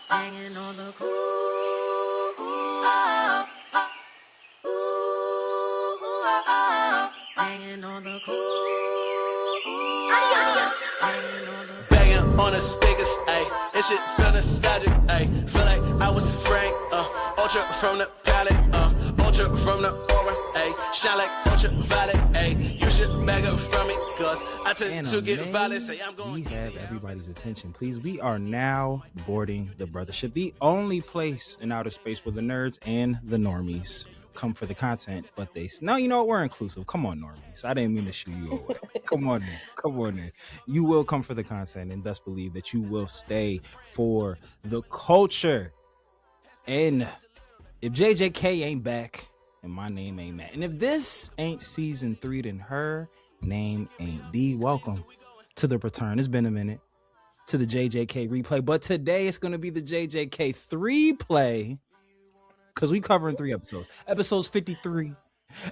Hanging on the hanging on the Banging on the speakers, ayy. This shit feel nostalgic, ayy. Feel like I was Frank, ultra from the palette, ultra from the aura, ayy. Shine like ultraviolet, ayy. You should bag up from me, cause I tend to get violent. Say I'm going. We have everybody's attention, please. We are now boarding the Brothership, the only place in outer space where the nerds and the normies come for the content, but no, you know what? We're inclusive. Come on, normies. I didn't mean to shoo you away. Come on in. You will come for the content, and best believe that you will stay for the culture. And if JJK ain't back, and my name ain't Matt, and if this ain't season 3, then her name ain't D. Welcome to the return. It's been a minute to the JJK replay, but today it's going to be the JJK 3 play. Because we covering 3 episodes. Episodes 53,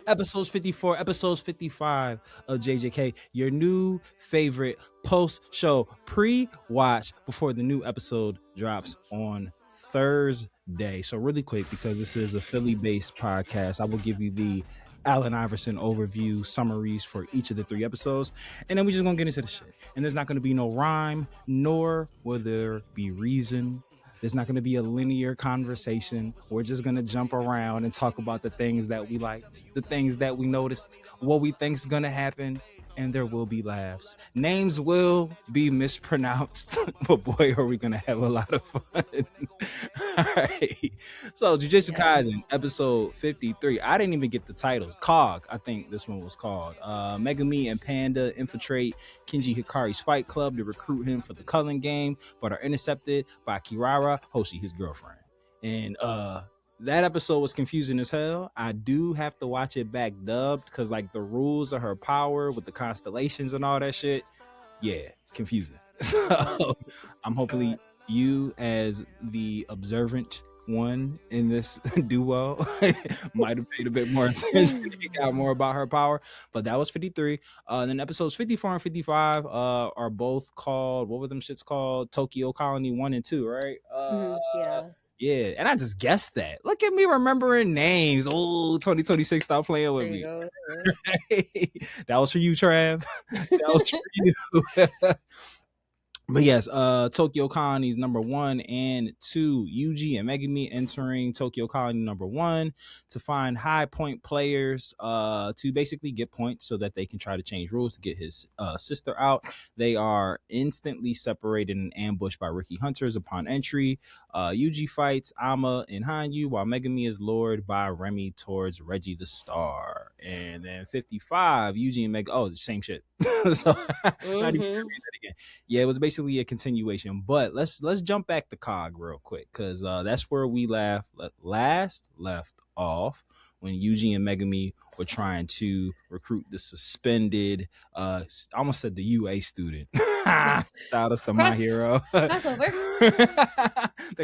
episodes 54, episodes 55 of JJK, your new favorite post-show pre-watch before the new episode drops on Thursday. So really quick, because this is a Philly-based podcast, I will give you the Allen Iverson overview summaries for each of the 3 episodes, and then we just gonna get into the shit. And there's not gonna be no rhyme, nor will there be reason. There's not going to be a linear conversation. We're just going to jump around and talk about the things that we liked, the things that we noticed, what we think is going to happen, and there will be laughs. Names will be mispronounced, but boy, are we going to have a lot of fun. All right. So, Jujutsu Kaisen, episode 53. I didn't even get the titles. Cog, I think this one was called. Megumi and Panda infiltrate Kenji Hikari's fight club to recruit him for the Culling Game, but are intercepted by Kirara Hoshi, his girlfriend. And that episode was confusing as hell. I do have to watch it back dubbed because like the rules of her power with the constellations and all that shit, yeah, confusing. So I'm hopefully you as the observant one in this duo might have paid a bit more attention. He got more about her power, but that was 53. And then episodes 54 and 55 are both called, what were them shits called? Tokyo Colony 1 and 2, right? Yeah, and I just guessed that. Look at me remembering names. Oh, 2026, stop playing with me. That was for you, Trav. That was for you. But yes, Tokyo Colonies number 1 and 2, Yuji and Megumi entering Tokyo Colony number 1 to find high point players to basically get points so that they can try to change rules to get his sister out. They are instantly separated and ambushed by Ricky Hunters upon entry. Yuji fights Ama and Hanyu while Megumi is lured by Remy towards Reggie the Star. And then 55, Yuji and Megumi, oh, the same shit. So not even read that again. Yeah, it was basically a continuation, but let's jump back to Cog real quick because that's where we last left off when Yuji and Megumi were trying to recruit the suspended I almost said the UA student. Shout out to My Hero. The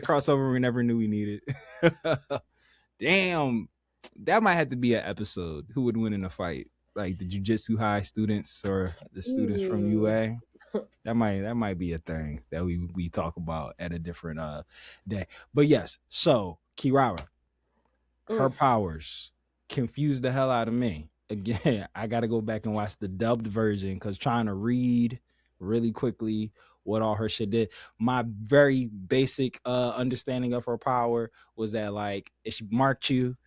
crossover we never knew we needed. Damn, that might have to be an episode. Who would win in a fight? Like the Jujutsu High students or the students from UA? That might be a thing that we talk about at a different day. But yes, so Kirara, her powers confused the hell out of me. Again, I gotta go back and watch the dubbed version because trying to read really quickly what all her shit did. My very basic understanding of her power was that like if she marked you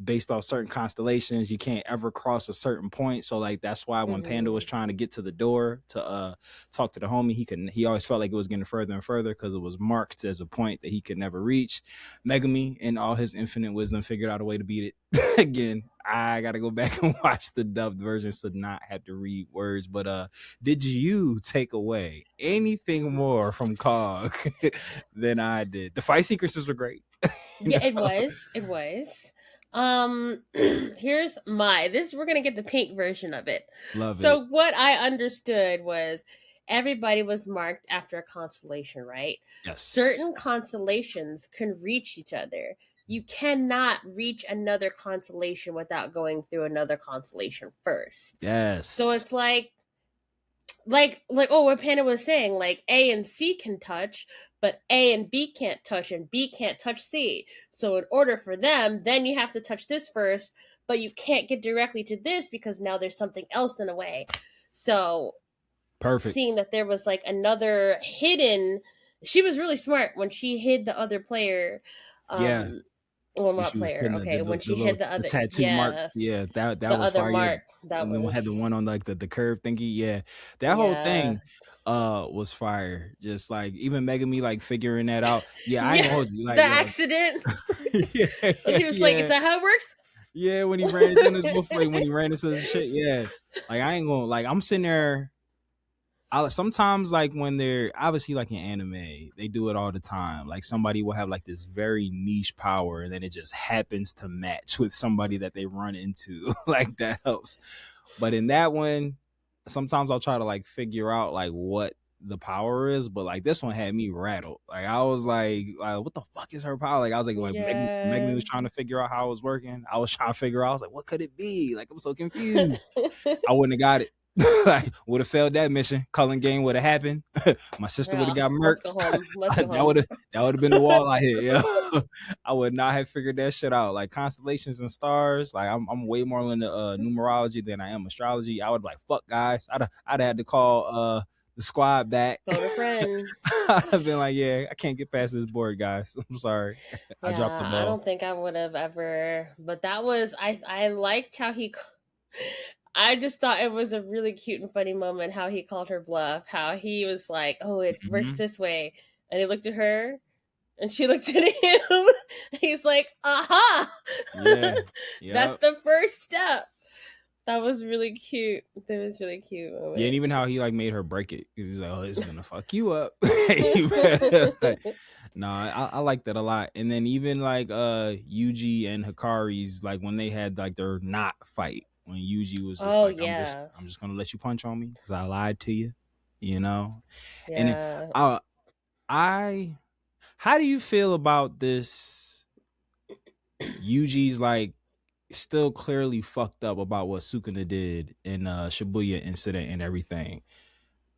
based off certain constellations, you can't ever cross a certain point. So like that's why when Panda was trying to get to the door to talk to the homie, he always felt like it was getting further and further because it was marked as a point that he could never reach. Megumi in all his infinite wisdom figured out a way to beat it. Again, I gotta go back and watch the dubbed version to not have to read words. But did you take away anything more from Cog than I did? The fight sequences were great. Yeah, it was. Here's we're gonna get the pink version of it. So what I understood was everybody was marked after a constellation, right? Yes. Certain constellations can reach each other. You cannot reach another constellation without going through another constellation first. Yes. So it's like like what Panda was saying, like A and C can touch, but A and B can't touch, and B can't touch C. So in order for them, then you have to touch this first, but you can't get directly to this because now there's something else in the way. So Perfect. Seeing that there was like another hidden, she was really smart when she hid the other player. Yeah. Well, When not she was player. putting Okay, when she little hid the other, tattoo mark, yeah, that the was other fire. Yeah. mark. That And then we had the was, one on like the curve thingy. Yeah, that whole yeah, thing was fire. Just like even Mega Me like figuring that out. Yeah, I ain't yeah. gonna hold you. The Like yo, accident. yeah, He was like, "Is that how it works?" yeah. When he ran into his before, when he ran into his shit, yeah. Like I ain't gonna like. I'm sitting there. I sometimes like when they're obviously like in anime, they do it all the time. Like somebody will have like this very niche power, and then it just happens to match with somebody that they run into. Like that helps. But in that one, sometimes I'll try to like figure out like what the power is, but like this one had me rattled. Like I was like what the fuck is her power? Like I was like Megumi Yeah. was trying to figure out how it was working. I was trying to figure out. I was like, what could it be? Like I'm so confused. I wouldn't have got it. Like would have failed that mission. Culling Game would have happened. My sister would have got Let's murked. go home. Let's go that home. would have been the wall I hit. Yeah, I would not have figured that shit out. Like constellations and stars. Like I'm way more into numerology than I am astrology. I would be like, fuck guys. I'd had to call the squad back. Phone a friend. I'd have been like, yeah, I can't get past this board, guys. I'm sorry. I dropped the Yeah, I ball. don't think I would have ever. But that was I liked how he. I just thought it was a really cute and funny moment how he called her bluff. How he was like, "Oh, it works this way," and he looked at her, and she looked at him. He's like, "Aha!" Yeah, That's the first step. That was really cute. That was really cute. Moment. Yeah, and even how he like made her break it. He's like, "Oh, this is gonna fuck you up." No, I like that a lot. And then even like Yuji and Hikari's like when they had like their not fight when Yuji was just I'm just gonna let you punch on me because I lied to you, you know. Yeah. And how do you feel about this? Yuji's like still clearly fucked up about what Sukuna did in Shibuya incident and everything.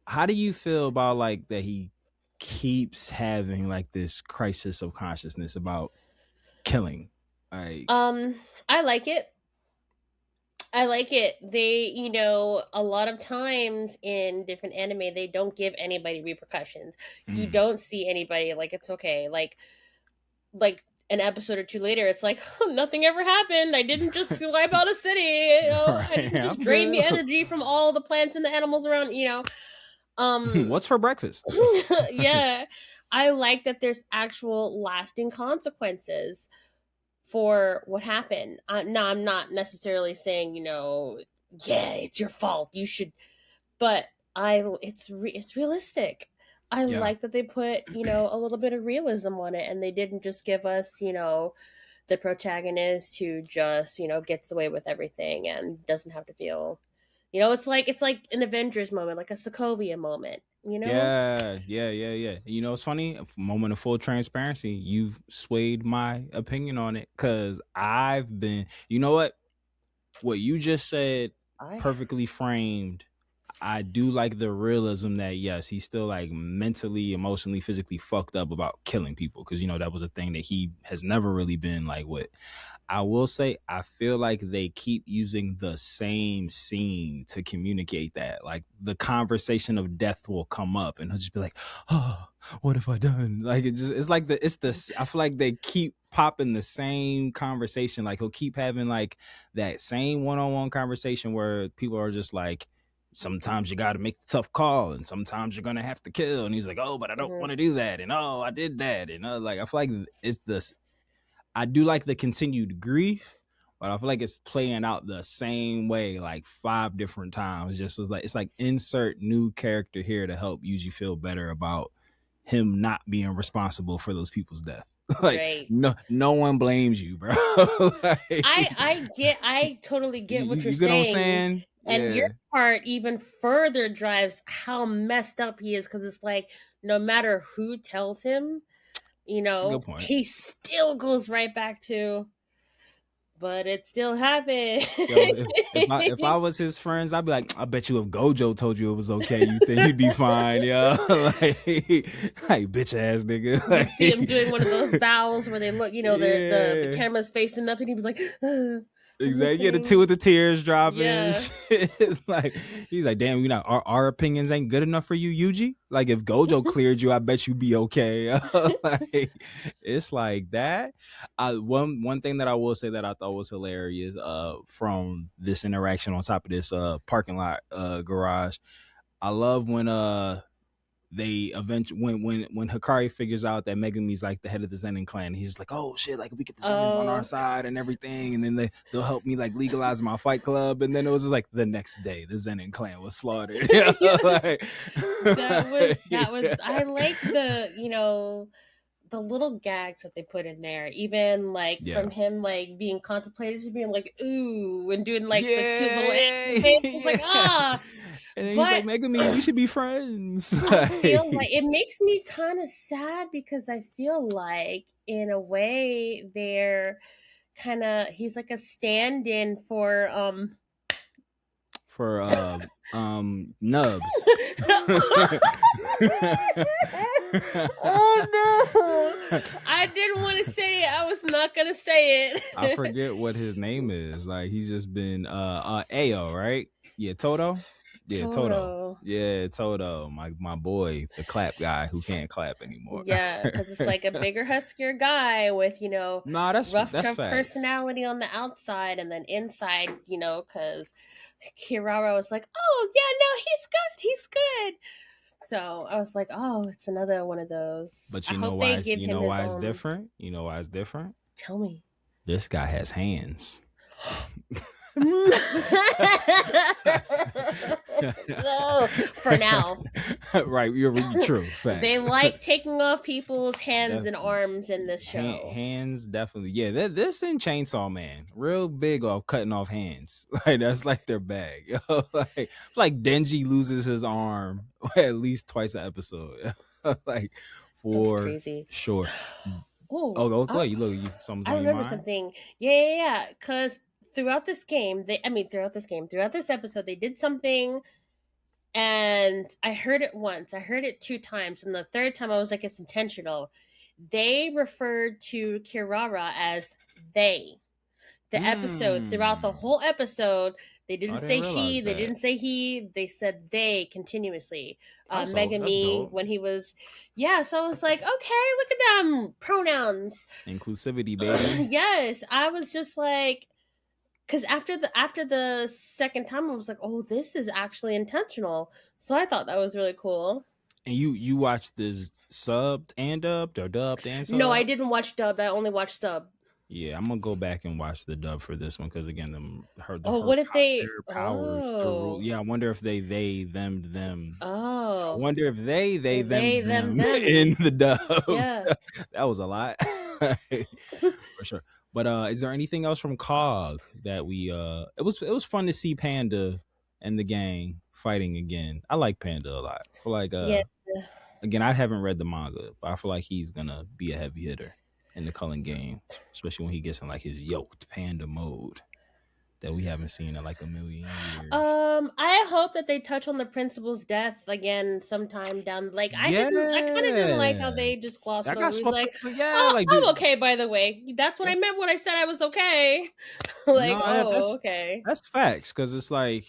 How do you feel about like that he keeps having like this crisis of consciousness about killing? Like I like it. I like it. They, a lot of times in different anime, they don't give anybody repercussions. You don't see anybody like it's okay. Like an episode or two later, it's like nothing ever happened. I didn't just wipe out a city. Right. I didn't just drain the energy from all the plants and the animals around. What's for breakfast? Yeah, I like that there's actual lasting consequences for what happened. No, I'm not necessarily saying, yeah, it's your fault. You should, but it's realistic. I like that they put, a little bit of realism on it, and they didn't just give us, the protagonist who just, gets away with everything and doesn't have to feel, it's like an Avengers moment, like a Sokovia moment. Yeah. It's funny, a moment of full transparency, you've swayed my opinion on it because I've been, what you just said perfectly framed. I do like the realism that yes, he's still like mentally, emotionally, physically fucked up about killing people because that was a thing that he has never really been like with. I will say, I feel like they keep using the same scene to communicate that. Like the conversation of death will come up, and he'll just be like, "Oh, what have I done?" Like I feel like they keep popping the same conversation. Like he'll keep having like that same one-on-one conversation where people are just like, sometimes you got to make the tough call, and sometimes you're gonna have to kill. And he's like, "Oh, but I don't want to do that," and "Oh, I did that," and like I feel like it's this. I do like the continued grief, but I feel like it's playing out the same way like 5 different times. Just was like it's like insert new character here to help Yuji feel better about him not being responsible for those people's death. Like right. no one blames you, bro. Like, I totally get what you're you get saying. What I'm saying? And your part even further drives how messed up he is, because it's like no matter who tells him, he still goes right back to but it still happened. Yo, if I was his friends, I'd be like, I bet you if Gojo told you it was okay, you think he'd be fine, yo. like bitch ass nigga. You'd see him doing one of those bows where they look, the camera's facing up, and he'd be like, exactly. Yeah, the two with the tears dropping. Yeah. And shit. Like he's like, damn, our opinions ain't good enough for you, Yuji. Like if Gojo cleared you, I bet you'd be okay. Like it's like that. One thing that I will say that I thought was hilarious from this interaction on top of this parking lot garage. I love when they eventually when Hikari figures out that Megumi's like the head of the Zenin clan, he's just like, oh shit, like we get the Zenins on our side and everything, and then they'll help me like legalize my fight club. And then it was just like the next day the Zenin clan was slaughtered. Like, that was I like the the little gags that they put in there, even like from him like being contemplated to being like ooh and doing like the cute little face. Like and then he's like, Megumi, we should be friends. I feel like it makes me kind of sad because I feel like in a way they're kind of he's like a stand-in for Nubs. Oh no, I didn't want to say it. I was not gonna say it. I forget what his name is. Like he's just been Ao, right? Yeah, Toto. Yeah, Toto. Yeah, Toto. My boy, the clap guy who can't clap anymore. Yeah, because it's like a bigger, huskier guy with that's rough, tough facts. Personality on the outside, and then inside, because Kirara was like, oh yeah, no, he's good. So I was like, oh, it's another one of those. But you know why? You know why it's different? You know why it's different? Tell me. This guy has hands. No, for now. Right, you're really true. Facts. They like taking off people's hands and arms in this show. Hands, definitely. Yeah, this in Chainsaw Man, real big off cutting off hands. Like that's like their bag. like Denji loses his arm at least twice an episode. Like for that's crazy. Sure. Oh, go ahead. You something's on your mind. I remember something. Yeah. Because throughout this episode, they did something, and I heard it once. I heard it 2 times, and the third time I was like, it's intentional. They referred to Kirara as they. The episode, throughout the whole episode, they didn't say she, they didn't say he, they said they continuously. Megami, when he was, so I was like, okay, look at them pronouns. Inclusivity, baby. Yes, I was just like, because after the second time, I was like, oh, this is actually intentional. So I thought that was really cool. And you watched this subbed and dubbed or dubbed and subbed? No, I didn't watch dubbed. I only watched sub. Yeah, I'm gonna go back and watch the dub for this one because again, what if they powers? I wonder if they them. Oh, I wonder if they them in the dub. Yeah, that was a lot for sure. But is there anything else from COG that we it was fun to see Panda and the gang fighting again. I like Panda a lot. I feel like again, I haven't read the manga, but I feel like he's gonna be a heavy hitter in the Culling Game, especially when he gets in like his yoked Panda mode that we haven't seen in like a million years. I hope that they touch on the principal's death again sometime down. Like I kind of didn't like how they just glossed over. He's like, I'm okay. By the way, that's what I meant when I said I was okay. Okay, that's facts because it's like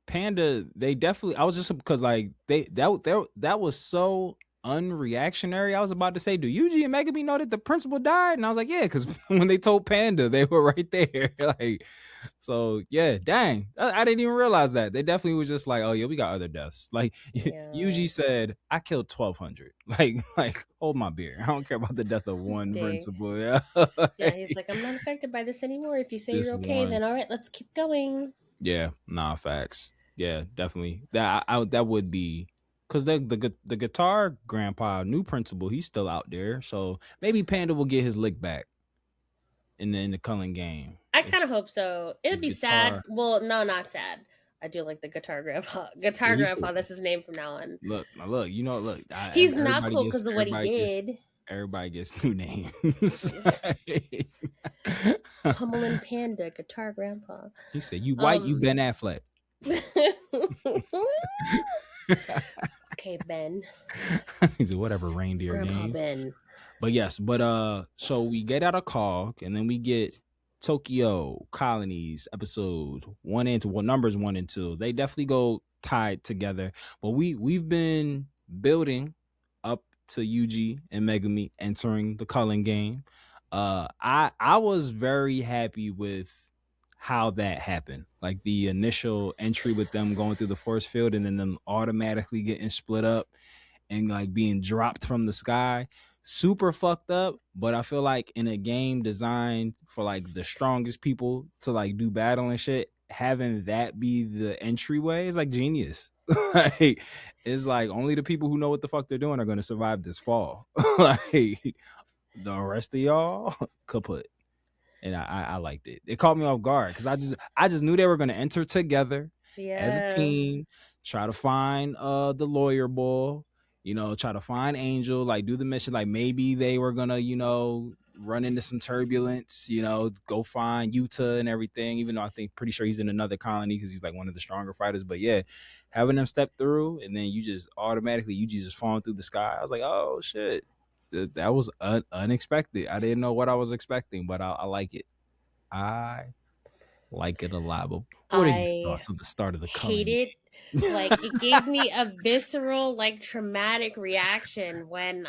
Panda. They definitely. I was just because like that was so unreactionary. I was about to say, do Yuji and Megumi know that the principal died? And I was like, yeah, because when they told Panda, they were right there. Like, so yeah, dang, I didn't even realize that. They definitely was just like, oh yeah, we got other deaths. Like Yuji said, I killed 1,200. Like hold my beer. I don't care about the death of one principal. Yeah, he's like, I'm not affected by this anymore. If you say you're okay, then all right, let's keep going. Yeah, facts. Yeah, definitely. That would be. Because the guitar grandpa, new principal, he's still out there. So maybe Panda will get his lick back in the Culling Game. I kind of hope so. It'd be sad. Well, no, not sad. I do like the guitar grandpa. Grandpa, that's his name from now on. Look. He's not cool because of what he did. everybody gets new names. Pummelin' Panda, Guitar Grandpa. He said, "You white, you Ben Affleck." Okay, Ben. He said, "Whatever, reindeer Grandpa games." Ben. But yes, so we get out of Cog, and then we get Tokyo Colonies episodes numbers 1 and 2. They definitely go tied together. But we've been building up to Yuji and Megumi entering the Culling Game. I was very happy with how that happened. Like the initial entry with them going through the force field and then them automatically getting split up and like being dropped from the sky. Super fucked up, but I feel like in a game designed for like the strongest people to like do battle and shit, having that be the entryway is like genius. Like, it's like only the people who know what the fuck they're doing are going to survive this fall. Like the rest of y'all kaput. And I liked it. It caught me off guard because I just knew they were going to enter together as a team, try to find the lawyer boy, try to find Angel, like do the mission. Like maybe they were gonna, run into some turbulence, go find Yuta and everything, even though pretty sure he's in another colony because he's like one of the stronger fighters. But yeah, having them step through and then you just falling through the sky. I was like, oh shit. That was unexpected. I didn't know what I was expecting, but I like it. I like it a lot. But what are your thoughts on the start of the hate it. Like it gave me a visceral, like traumatic reaction when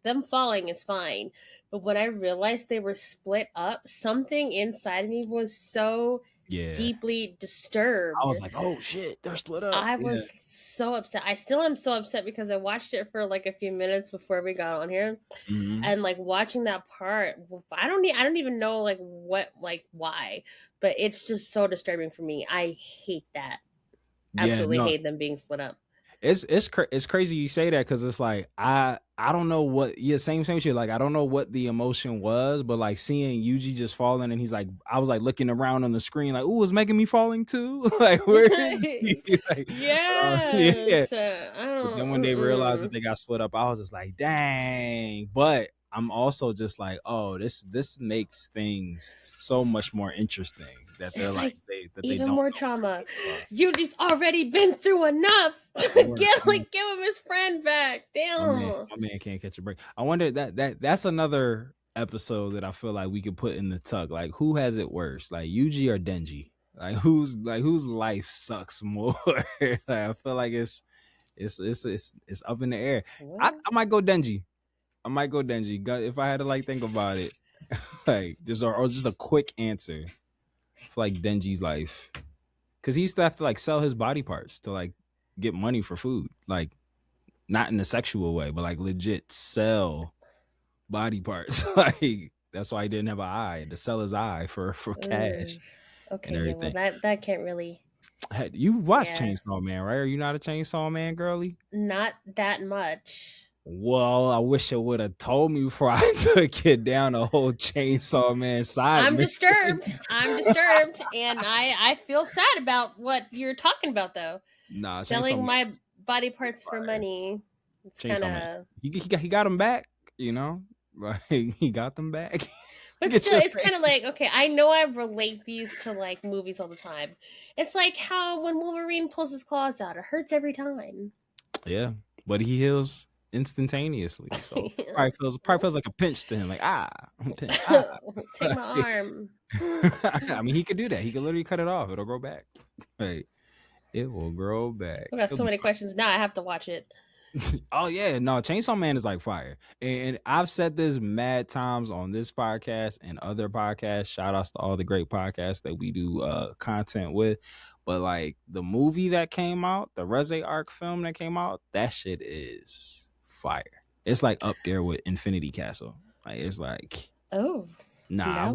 them falling is fine, but when I realized they were split up, something inside of me was so deeply disturbed. I was like, oh shit, they're split up. I was so upset. I still am so upset because I watched it for like a few minutes before we got on here. And like watching that part, I don't even know like what, like why, but it's just so disturbing for me. I hate that. Absolutely hate them being split up. It's crazy you say that because it's like I don't know what same shit. Like I don't know what the emotion was, but like seeing Yuji just falling and he's like, I was like looking around on the screen like, ooh, is Megan me falling too? Like where is he? Like, But then when they realized that they got split up, I was just like, dang. But I'm also just like, oh, this makes things so much more interesting that they're like even more trauma. Yuji's already been through enough. Give him his friend back. Damn. My man can't catch a break. I wonder that's another episode that I feel like we could put in the tuck. Like who has it worse? Like Yuji or Denji? Like whose life sucks more? Like, I feel like it's up in the air. I might go Denji. If I had to like think about it. Like just a quick answer for like Denji's life. Cause he used to have to like sell his body parts to like get money for food. Like not in a sexual way, but like legit sell body parts. Like that's why he didn't have an eye, to sell his eye for cash. Okay, well that can't really. You watch Chainsaw Man, right? Are you not a Chainsaw Man girly? Not that much. Well, I wish it would have told me before I took it down a whole Chainsaw Man side. I'm disturbed, and I feel sad about what you're talking about, though. Nah, selling my body parts for money. It's kind of he got them back, like he got them back. But still, it's kind of like, okay, I know I relate these to like movies all the time. It's like how when Wolverine pulls his claws out, it hurts every time. Yeah, but he heals instantaneously, so probably feels like a pinch to him, like pinch, take my arm. I mean, he could do that. He could literally cut it off. It'll grow back. Right, it will grow back. I got so many questions now. I have to watch it. Oh yeah, no, Chainsaw Man is like fire, and I've said this mad times on this podcast and other podcasts. Shout outs to all the great podcasts that we do content with. But like the movie that came out, the Reze Arc film that came out, that shit is fire. It's like up there with Infinity Castle. Like it's like, oh nah,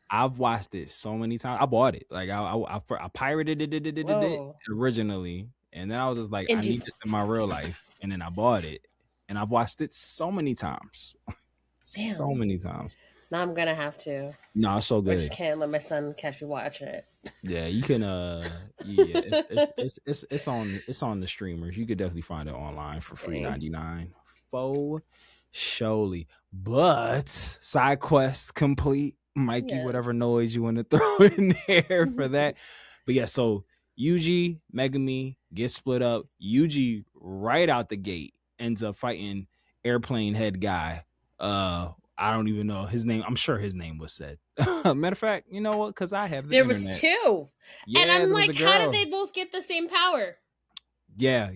I've watched it so many times. I bought it. Like I pirated it originally, and then I was just like, I need this in my real life, and then I bought it, and I've watched it so many times. So many times. Now I'm gonna have to. No, it's so good. I just can't let my son catch me watching it. Yeah, you can. It's on the streamers. You could definitely find it online for free $99. For Surely. But side quest complete. Mikey, Yes. whatever noise you want to throw in there for that. But yeah, so Yuji, Megami get split up. Yuji right out the gate ends up fighting airplane head guy. I don't even know his name. I'm sure his name was said. Matter of fact, you know what? Because I have the There internet. was two. Yeah, and I'm there was like, a how girl. did they both get the same power? Yeah.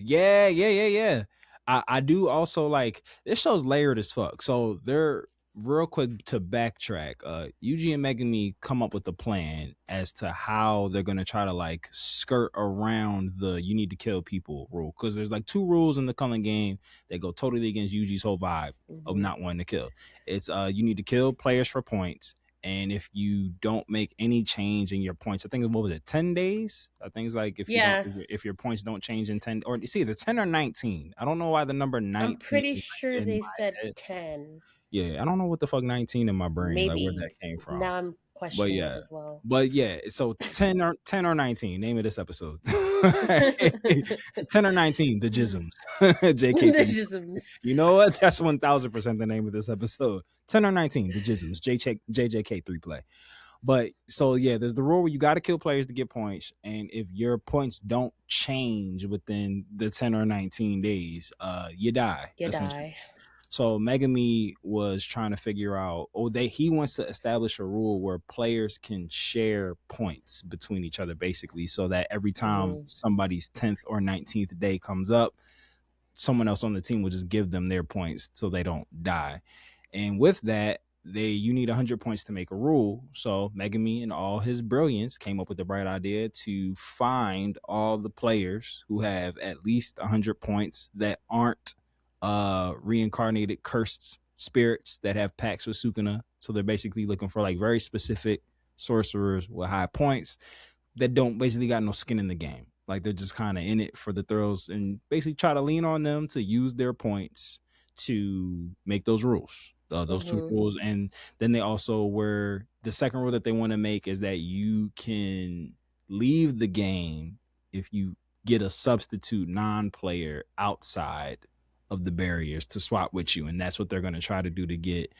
I do also like this show's layered as fuck. So they're real quick to backtrack. Yuji and Megami come up with a plan as to how they're gonna try to like skirt around the you need to kill people rule. Because there's like two rules in the Culling Game that go totally against Yuji's whole vibe of not wanting to kill. It's you need to kill players for points. And if you don't make any change in your points, I think what was it, 10 days? I think it's like if you don't, if your points don't change in 10, or you see the 10 or 19. I don't know why the number 19. I'm pretty is sure in they my said head. 10. Yeah, I don't know what the fuck 19 in my brain, like where Maybe. that came from. Now I'm But questioning yeah, it as well. but yeah, so 10 or 19. Name of this episode. 10 or 19. The Jisms. JK. The Jisms. You know what? That's 1000% the name of this episode. 10 or 19. The Jisms. JJK Replay. But so yeah, there's the rule where you got to kill players to get points, and if your points don't change within the 10 or 19 days, you die. You die. So Megami was trying to figure out, he wants to establish a rule where players can share points between each other, basically, so that every time somebody's 10th or 19th day comes up, someone else on the team will just give them their points so they don't die. And with that, you need 100 points to make a rule. So Megami, in all his brilliance, came up with the bright idea to find all the players who have at least 100 points that aren't reincarnated cursed spirits that have pacts with Sukuna. So they're basically looking for like very specific sorcerers with high points that don't basically got no skin in the game. Like they're just kind of in it for the thrills, and basically try to lean on them to use their points to make those rules. Those two rules. And then they also the second rule that they want to make is that you can leave the game if you get a substitute non-player outside of the barriers to swap with you. And that's what they're going to try to do to get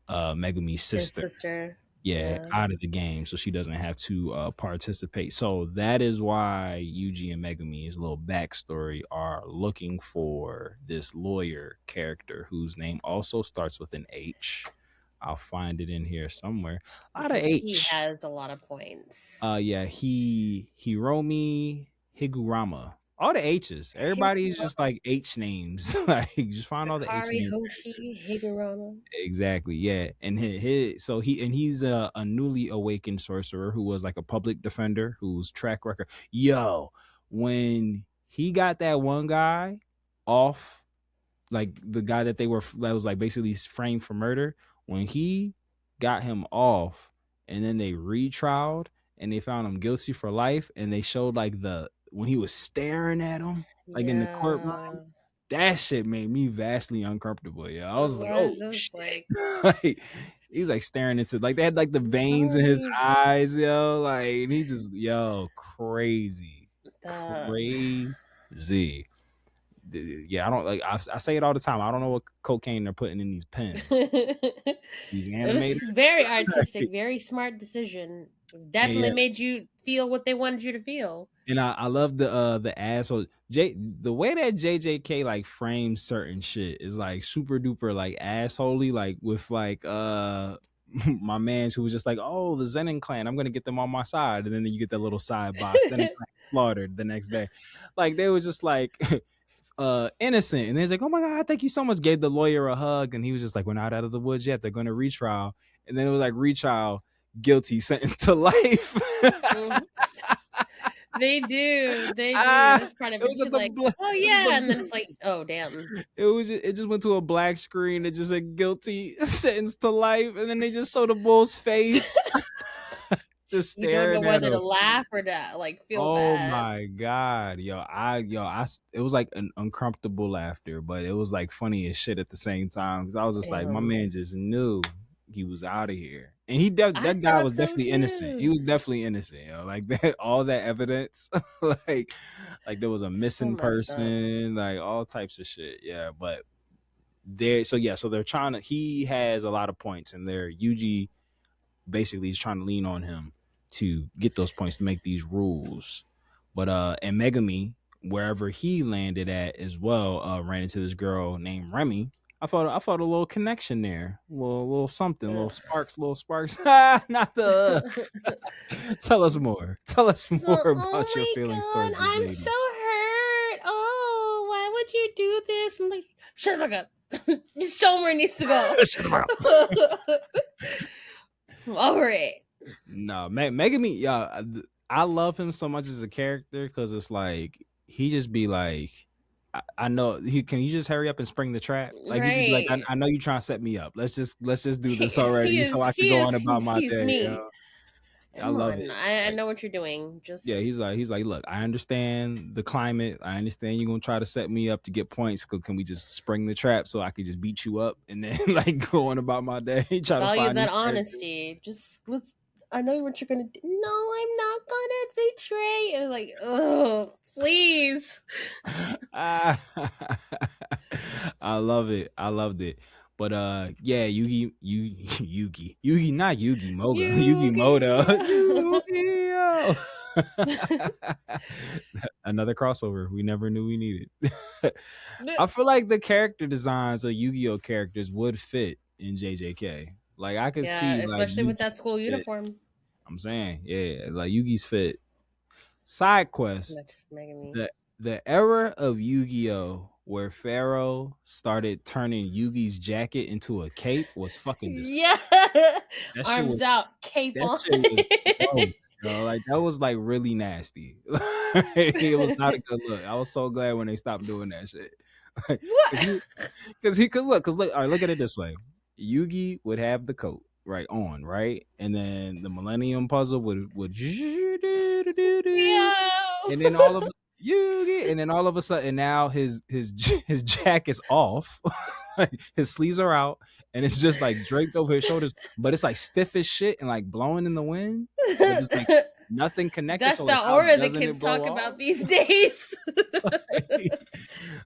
Megami's sister. Yeah, out of the game so she doesn't have to participate. So that is why Yuji and Megami's little backstory are looking for this lawyer character whose name also starts with an H. I'll find it in here somewhere. A lot of H. He has a lot of points. Yeah, Hiromi Higurama. All the H's. Everybody's just like H names. Like just find all the H names. Hoshi Higurama. Exactly, yeah. And he's a newly awakened sorcerer who was like a public defender whose track record. Yo, when he got that one guy off, like the guy that was like basically framed for murder, when he got him off and then they retrialed and they found him guilty for life, and they showed like when he was staring at him, like in the courtroom, that shit made me vastly uncomfortable. Yeah, I was like, oh shit. Like, he's like staring into, like they had like the veins in his eyes, yo. Like he just, crazy. Yeah, I don't like. I say it all the time. I don't know what cocaine they're putting in these pens. These animators. It was very artistic, very smart decision. Definitely made you feel what they wanted you to feel. And I love the asshole the way that JJK like frames certain shit is like super duper like assholey, like with like my man's who was just like, oh, the Zenin clan, I'm gonna get them on my side, and then you get that little side box, Zenin clan slaughtered the next day. Like they was just like innocent, and he's like, oh my god, thank you so much, gave the lawyer a hug, and he was just like, we're not out of the woods yet, they're gonna retrial. And then it was like retrial, guilty, sentenced to life. They do. That's part of it. She's like, oh yeah, and then it's like, oh damn. It just went to a black screen. It just said guilty, sentenced to life, and then they just saw the bull's face. Just staring. You don't know whether to laugh or to like feel bad. Oh my god, it was like an uncomfortable laughter, but it was like funny as shit at the same time, because I was just like, my man just knew he was out of here. And that guy was definitely innocent. He was definitely innocent, like that, all that evidence, like there was a missing person, like all types of shit. Yeah, but so they're trying to. He has a lot of points, and Yuji basically is trying to lean on him to get those points to make these rules. But and Megami, wherever he landed at as well, ran into this girl named Remy. I thought a little connection there, little something, little sparks. Not the. Tell us more. Tell us more about your feelings towards this I'm lady. so hurt. Oh, why would you do this? I'm like, shut the fuck up. Just show him where he needs to go. Shut up. I'm over it. No, Megami, yeah, I love him so much as a character because it's like he just be like, I know can you just hurry up and spring the trap? Like he just be like, I know you trying to set me up. Let's just do this already so I can go on about my day. You know? I love it. I know what you're doing. Just he's like, look, I understand the climate. I understand you're gonna try to set me up to get points. Can we just spring the trap so I can just beat you up and then like go on about my day? Try value to find that honesty. Just I know what you're gonna do. No, I'm not gonna betray. And like, oh, please. I love it. I loved it. But yeah, Yugi, not Yugi Moga, Yugi Moda. Another crossover we never knew we needed. I feel like the character designs of Yu-Gi-Oh characters would fit in JJK. Like I could see, especially like, with that school uniform. I'm saying, yeah, like Yugi's fit. Side quest. The era of Yu-Gi-Oh where Pharaoh started turning Yugi's jacket into a cape was fucking disgusting. Yeah, arms out, cape on. Like that was like really nasty. It was not a good look. I was so glad when they stopped doing that shit. Because look, all right, look at it this way: Yugi would have the coat on, right, and then the Millennium Puzzle would and then all of Yugi, and then all of a sudden now his jack is off, his sleeves are out, and it's just like draped over his shoulders, but it's like stiff as shit and like blowing in the wind. It's like nothing connected. That's so, the like, aura the kids talk about these days.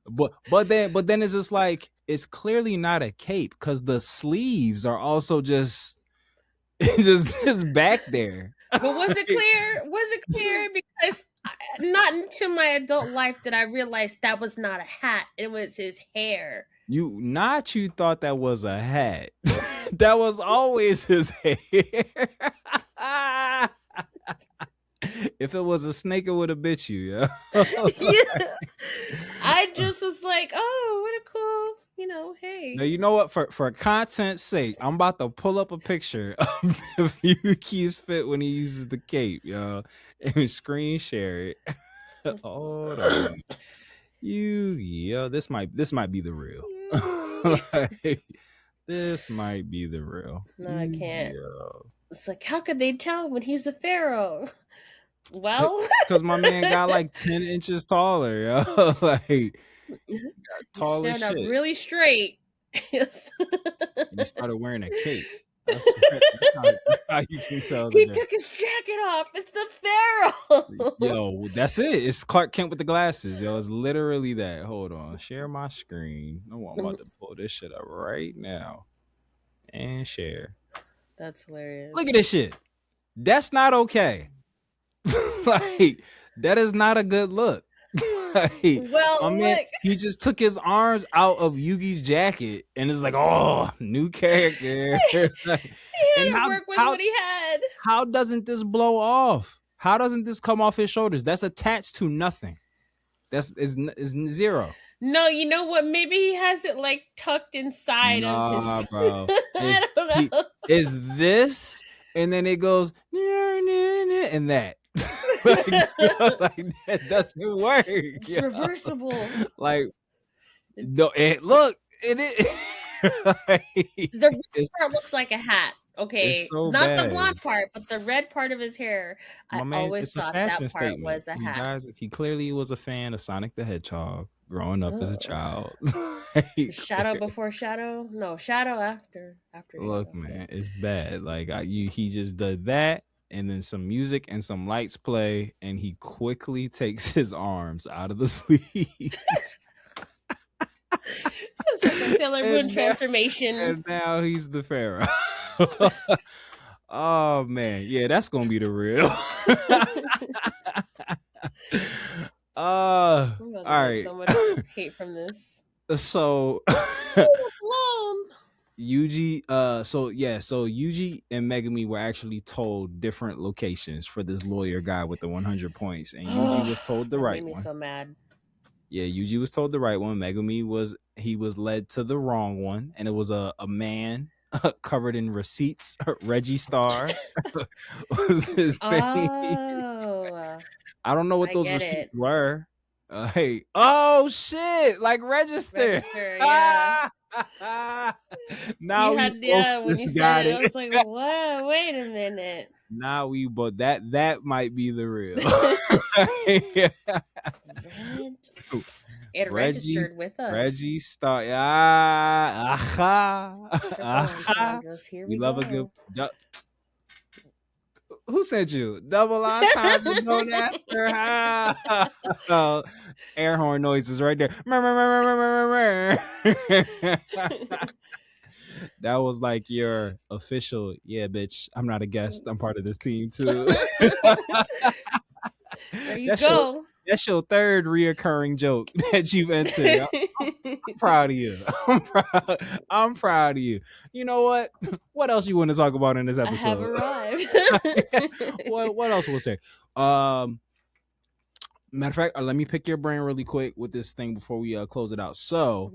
but then it's just like it's clearly not a cape because the sleeves are also just back there. But was it clear? Was it clear? Because not into my adult life did I realize that was not a hat. It was his hair. You thought that was a hat. That was always his hair. If it was a snake, it would have bit you. Yeah. I just was like, oh, what a cool, hey. Now, you know what? For content's sake, I'm about to pull up a picture of Yuki's fit when he uses the cape, yo, and screen share it. Hold on. Yo, this might be the real. This might be the real. No, I can't. It's like, how could they tell when he's the pharaoh? Well, because my man got like 10 inches taller, yo. Like taller shit. Stand up really straight. And he started wearing a cape. That's how you can tell. He took his jacket off. It's the pharaoh. Yo, that's it. It's Clark Kent with the glasses. Yo, it's literally that. Hold on. Share my screen. No, I'm about to pull this shit up right now. And share. That's hilarious. Look at this shit. That's not okay. Like, that is not a good look. Well, man, he just took his arms out of Yugi's jacket and it's like, oh, new character. And work with what he had. How doesn't this blow off? How doesn't this come off his shoulders? That's attached to nothing. That's is zero. No, you know what? Maybe he has it like tucked inside of his. Bro. I don't know. Is this, and then it goes and that. Like that doesn't work. It's reversible. Like no, look, the part looks like a hat. Okay, so not bad. The blonde part, but the red part of his hair. I always thought that part was a hat. He clearly was a fan of Sonic the Hedgehog growing up as a child. Shadow before Shadow? No, Shadow after Look, Shadow. Man, it's bad. Like he just did that. And then some music and some lights play, and he quickly takes his arms out of the sleeves. It's like a Sailor Moon transformation. And now he's the Pharaoh. Oh man, yeah, that's gonna be the real. All right. So much hate from this. So Alone. Yuji, so Yuji and Megumi were actually told different locations for this lawyer guy with the 100 points, and Yuji was told the right made me one. so mad. Yeah, Yuji was told the right one. Megumi was led to the wrong one, and it was a man covered in receipts. Reggie Star was his name. Oh, I don't know what I those get receipts it. were. Hey, oh shit! Like register. Yeah. Now you we had, both when just you got said it, it. I was like, "What? Wait a minute." Now we, but that might be the real. It registered with us. Reggie Star. Here we we love go. a good. Who sent you? Double entendre with no after. Air horn noises right there. That was like your official, yeah, bitch. I'm not a guest. I'm part of this team too. There you go. That's your third reoccurring joke that you've entered. I'm proud of you. I'm proud of you. You know what? What else you want to talk about in this episode? I have arrived. What else we'll say? Matter of fact, let me pick your brain really quick with this thing before we close it out. So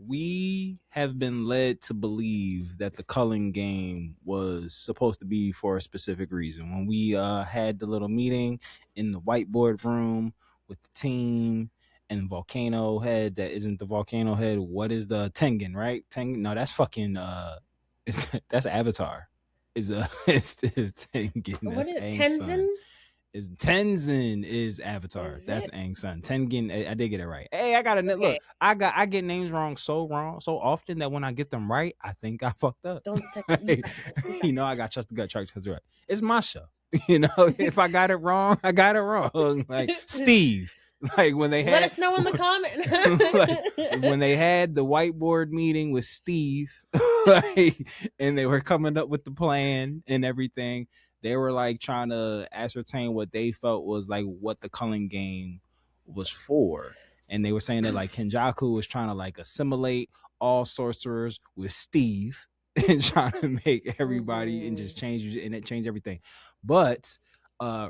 we have been led to believe that the Culling Game was supposed to be for a specific reason. When we had the little meeting in the whiteboard room with the team and Volcano Head, that isn't the Volcano Head. What is the Tengen, right? Tengen? No, that's fucking that's Avatar. It's Tengen. That's Tenzin? Tenzin is Avatar. That's Aang's son. Tengen, I did get it right. Hey, I got to Okay. look. I get names wrong so often that when I get them right, I think I fucked up. Don't stick. You know, I got trust the gut church because right. It's my show. You know, if I got it wrong, I got it wrong. Like Steve. Like when they had, let us know in the comments. Like, when they had the whiteboard meeting with Steve, like, and they were coming up with the plan and everything. They were like trying to ascertain what they felt was like what the Culling Game was for. And they were saying that like Kenjaku was trying to like assimilate all sorcerers with Steve and trying to make everybody and just change everything. But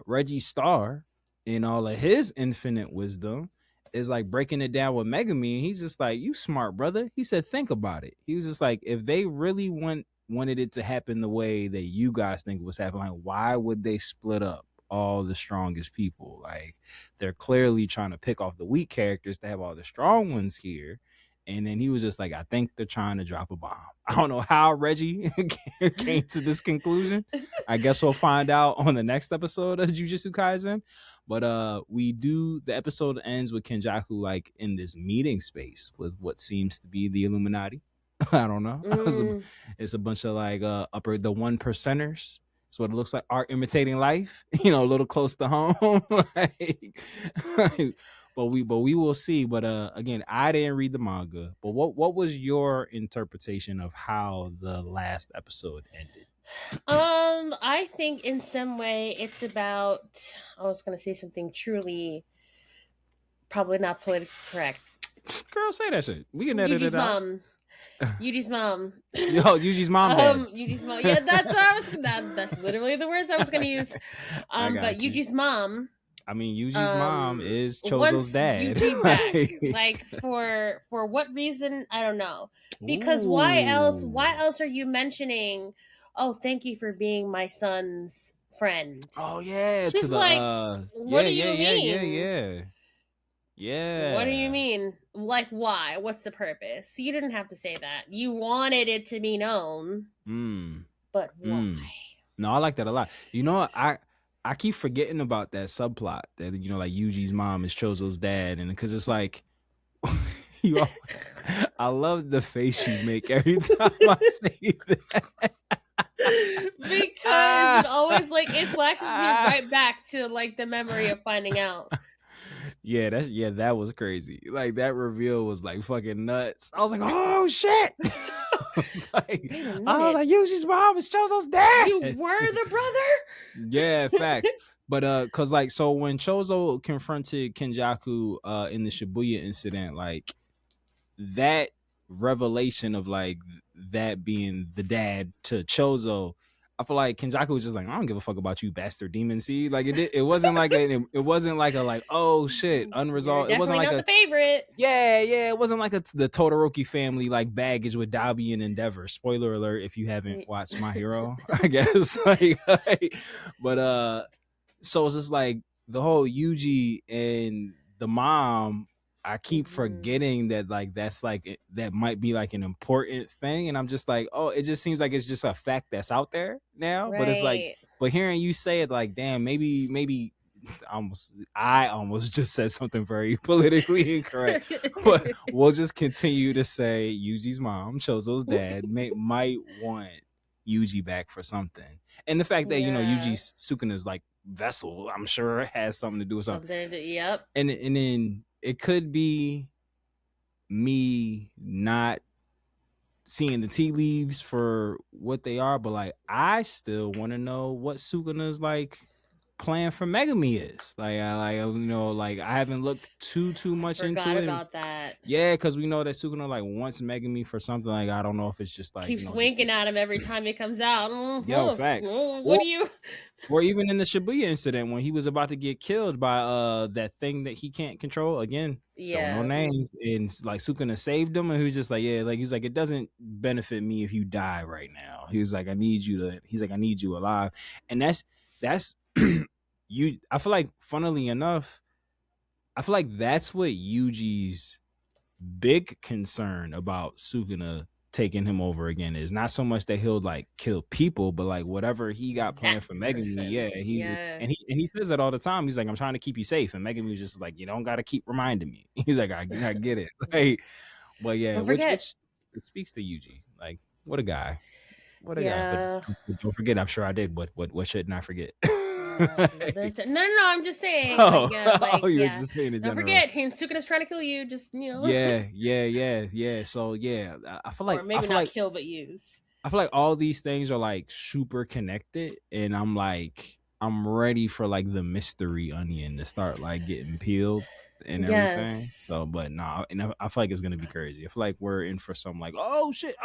Reggie Star, in all of his infinite wisdom, is like breaking it down with Megami. And he's just like, you smart, brother. He said, think about it. He was just like, if they really wanted it to happen the way that you guys think it was happening, like why would they split up all the strongest people? Like they're clearly trying to pick off the weak characters to have all the strong ones here. And then he was just like, I think they're trying to drop a bomb. I don't know how Reggie came to this conclusion. I guess we'll find out on the next episode of Jujutsu Kaisen. But the episode ends with Kenjaku like in this meeting space with what seems to be the Illuminati. I don't know. It's a bunch of like the 1%ers. That's what it looks like. Art imitating life. You know, a little close to home. But we will see. But again, I didn't read the manga. But what was your interpretation of how the last episode ended? I think in some way it's about. I was going to say something truly, probably not politically correct. Girl, say that shit. We can edit it out. Yuji's mom. Yo, Yuji's mom. Yuji's mom. Yeah, that's literally the words I was gonna use. But Yuji's mom. I mean, Yuji's mom is Chozo's dad. Yuji back. Like for what reason? I don't know. Because why else? Why else are you mentioning? Oh, thank you for being my son's friend. Oh yeah. She's like, what do you mean? Yeah. What do you mean? Like, why? What's the purpose? You didn't have to say that. You wanted it to be known. But why? No, I like that a lot. You know what? I keep forgetting about that subplot that, you know, like Yuji's mom is Chozo's dad. And because it's like, I love the face you make every time I say that. Because it always like it flashes me right back to like the memory of finding out. Yeah, that was crazy. Like that reveal was like fucking nuts. I was like, oh shit. I was like, Yuji's mom is Chozo's dad. You were the brother? Yeah, facts. But cause like so when Chozo confronted Kenjaku in the Shibuya incident, like that revelation of like that being the dad to Chozo, I feel like Kenjaku was just like, I don't give a fuck about you, bastard demon seed. Like it wasn't like it wasn't like a like, oh shit, unresolved. You're It wasn't like definitely not the favorite. yeah, it wasn't like the Todoroki family like baggage with Dabi and Endeavor. Spoiler alert if you haven't watched My Hero, I guess. But so it's just like the whole Yuji and the mom. I keep forgetting that like that's like that might be like an important thing, and I'm just like, oh, it just seems like it's just a fact that's out there now. Right. But it's like, but hearing you say it, like, damn, maybe I almost just said something very politically incorrect. But we'll just continue to say Yuji's mom, Chozo's dad, might want Yuji back for something, and the fact that Yuji Sukuna's like vessel, I'm sure has something to do with something. Yep. And then it could be me not seeing the tea leaves for what they are, but like I still want to know what Sukuna's like plan for Megami is. Like I haven't looked too much into it. Forgot about that. Yeah, because we know that Sukuna like wants Megami for something. Like I don't know if it's just like keeps winking at him every time he comes out. Yo, facts. What do you? Or even in the Shibuya incident when he was about to get killed by that thing that he can't control. Again, don't know names. And like Sukuna saved him, and he was just like, yeah, like he was like, it doesn't benefit me if you die right now. He was like, I need you alive, and that's you. I feel like, funnily enough, I feel like that's what Yuji's big concern about Sukuna taking him over again is not so much that he'll like kill people, but like whatever he got planned for Megami. And he says that all the time. He's like, I'm trying to keep you safe, and Megami was just like, you don't got to keep reminding me. He's like, I get it. Like, but yeah, which speaks to Yuji. Like, what a guy. What a guy. But don't forget, I'm sure I did. What shouldn't I forget? No, I'm just saying. Just saying in don't forget, Sukuna's trying to kill you. Just Yeah. So yeah, I feel like, or maybe not kill, but use. I feel like all these things are like super connected, and I'm ready for like the mystery onion to start like getting peeled and everything. So, but and I feel like it's gonna be crazy. I feel like we're in for some like oh shit,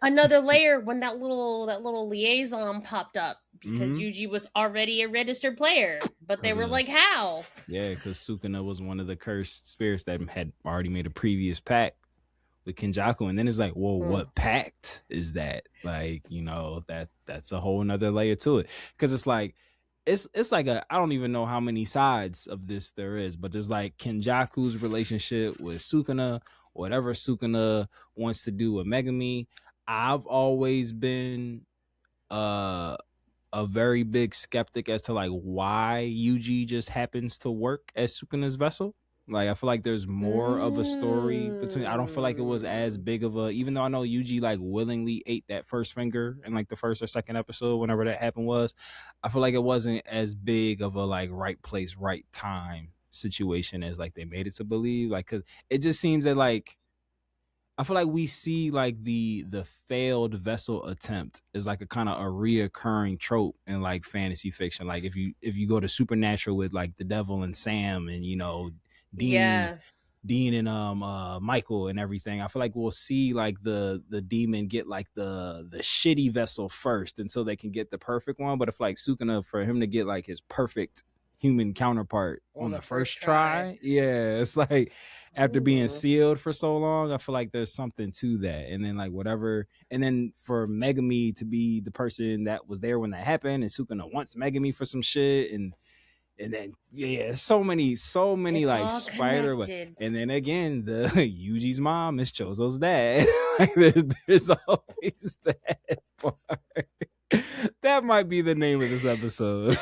another layer when that little liaison popped up because Yuji was already a registered player, but they were like, how? Yeah, because Sukuna was one of the cursed spirits that had already made a previous pact with Kenjaku, and then it's like, well, what pact is that? Like, that's a whole nother layer to it, because it's like I don't even know how many sides of this there is, but there's like Kenjaku's relationship with Sukuna, whatever Sukuna wants to do with Megami. I've always been a very big skeptic as to like why Yuji just happens to work as Sukuna's vessel. Like, I feel like there's more of a story between. I don't feel like it was as big of a, even though I know Yuji like willingly ate that first finger in like the first or second episode, whenever that happened was, I feel like it wasn't as big of a like right place, right time situation as like they made it to believe. Like, cause it just seems that like, I feel like we see like the failed vessel attempt is like a kind of a reoccurring trope in like fantasy fiction. Like if you go to Supernatural with like the devil and Sam and Dean and Michael and everything, I feel like we'll see like the demon get like the shitty vessel first until they can get the perfect one. But if like Sukuna, for him to get like his perfect human counterpart on the first try, it's like after being sealed for so long, I feel like there's something to that. And then like whatever, and then for Megami to be the person that was there when that happened, and Sukuna wants Megami for some shit, and then so many it's like spider connected. And then again, the Yuji's mom is Chozo's dad. Like there's always that part. That might be the name of this episode.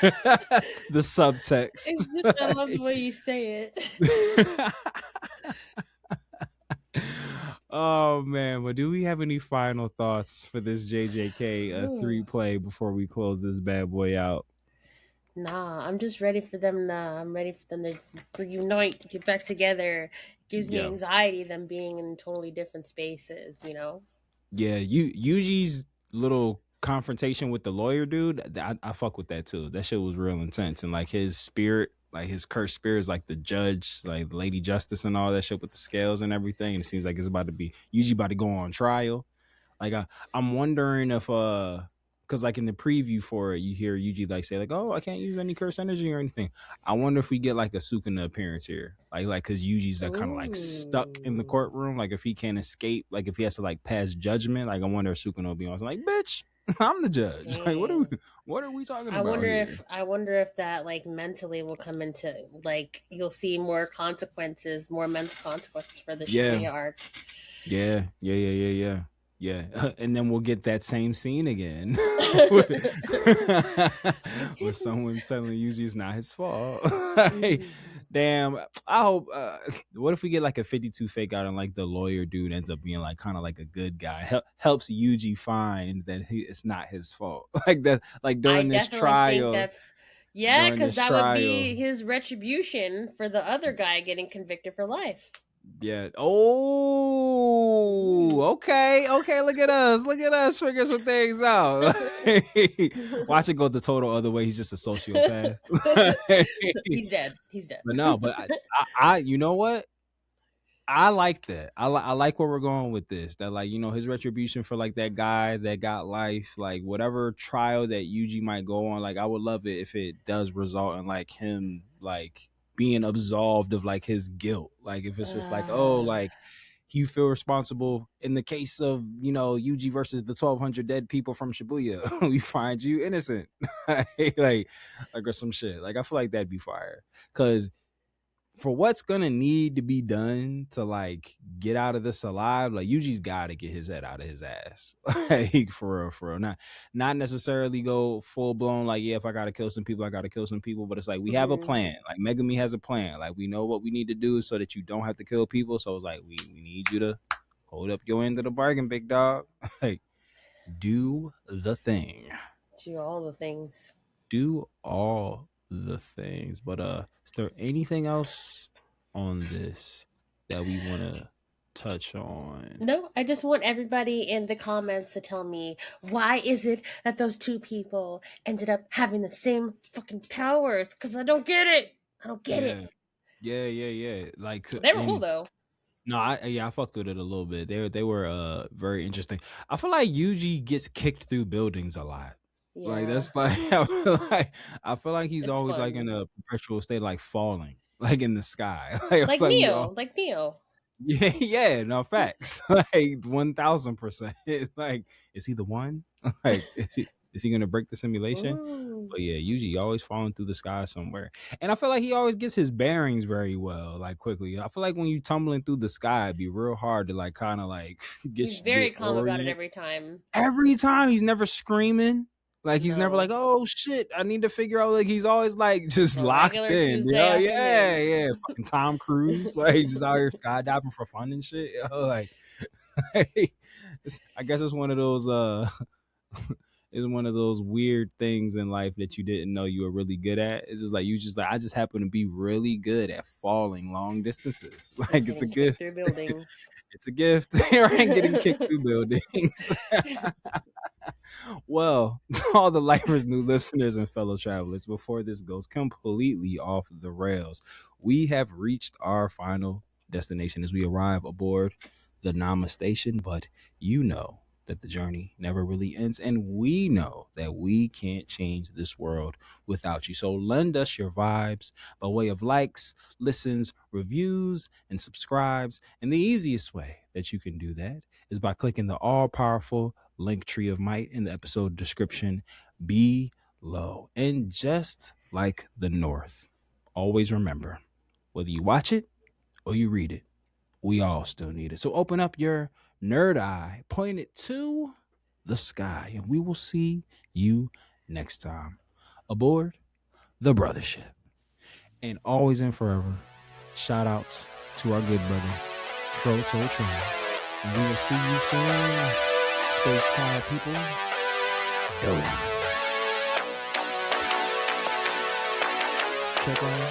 The subtext. I love the way you say it. Oh man, but do we have any final thoughts for this JJK 3 play before we close this bad boy out? Nah, I'm just ready for them. I'm ready for them to reunite, get back together. It gives me Yeah. anxiety them being in totally different spaces. Yeah, Yuji's little confrontation with the lawyer dude, I fuck with that too. That shit was real intense, and like his spirit, like his cursed spirit, is like the judge, like Lady Justice, and all that shit with the scales and everything. And it seems like it's about to be Yuji about to go on trial. Like I'm wondering if because like in the preview for it, you hear Yuji like say like, "Oh, I can't use any curse energy or anything." I wonder if we get like a Sukuna appearance here, like because Yuji's like kind of like stuck in the Ooh. courtroom. Like if he can't escape, like if he has to like pass judgment, like I wonder if Sukuna will be on like, "Bitch, I'm the judge." Like Dang. what are we talking I about wonder here? if I wonder if that like mentally will come into like you'll see more consequences, more mental consequences for the Yeah, Shibuya arc. yeah. Yeah, and then we'll get that same scene again with, You with didn't. someone telling Yuji it's not his fault. Hey, Mhm. damn, I hope. What if we get like a 52 fake out and like the lawyer dude ends up being like kind of like a good guy, helps Yuji find that it's not his fault, like that, like I definitely think that's yeah, during because this that would trial. be his retribution for the other guy getting convicted for life. Yeah. Oh, Mm. okay. Look at us figure some things out. Watch it go the total other way. He's just a sociopath. He's dead. He's dead. But no, but you know what? I like that. I like where we're going with this. That like his retribution for like that guy that got life, like whatever trial that Yuji might go on. Like I would love it if it does result in like him like being absolved of like his guilt. Like if it's just like Uh, like you feel responsible in the case of Yuji versus the 1,200 dead people from Shibuya. We find you innocent, like or some shit. Like I feel like that'd be fire because for what's gonna need to be done to like get out of this alive, like Yuji's gotta get his head out of his ass. Like for real. Not necessarily go full blown, like, yeah, if I gotta kill some people, I gotta kill some people. But it's like we have a mhm. plan. Like Megami has a plan. Like we know what we need to do so that you don't have to kill people. So it's like we need you to hold up your end of the bargain, big dog. Like do the thing. Do all the things. Do all the things. But is there anything else on this that we want to touch on? No, I just want everybody in the comments to tell me why is it that those two people ended up having the same fucking powers? Because I don't get it. I don't get it. Yeah, yeah. Like They were cool and though. no, I fucked with it a little bit. They were very interesting. I feel like Yuji gets kicked through buildings a lot. Like Yeah, that's like I feel like he's it's always like in fun. a perpetual state, like falling, like in the sky. Like I Like feel like we all Neo, like Neo. yeah, no facts. Like 1,000%. Like, is he the one? Like, is he gonna break the simulation? Ooh. But yeah, usually always falling through the sky somewhere. And I feel like he always gets his bearings very well, like quickly. I feel like when you tumbling through the sky, it'd be real hard to like kind of like He's get very calm about it orient. every time. Every time he's never screaming. Like he's never like, No, oh shit, I need to figure out. Like he's always like it's just a locked regular in. Tuesday afternoon. Yeah. Fucking Tom Cruise, like just out here skydiving for fun and shit. Like, I guess it's one of those it's one of those weird things in life that you didn't know you were really good at. It's just like I just happen to be really good at falling long distances. And Like it's a getting kicked through gift. buildings. It's a gift. Right, getting kicked through buildings. Well, to all the lifers, new listeners, and fellow travelers, before this goes completely off the rails, we have reached our final destination as we arrive aboard the Nama station. But you know that the journey never really ends, and we know that we can't change this world without you. So lend us your vibes by way of likes, listens, reviews, and subscribes. And the easiest way that you can do that is by clicking the all-powerful link tree of might in the episode description below. And just like the North, always remember, whether you watch it or you read it, we all still need it. So open up your nerd eye, point it to the sky, and we will see you next time aboard the Brothership. And always and forever, shout outs to our good brother, Tro Train. And we will see you soon, Space Cow people. Down. check on your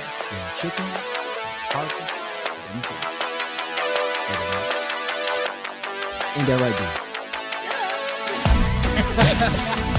chickens, harvest, and farms. Ain't that right, dude? Yeah.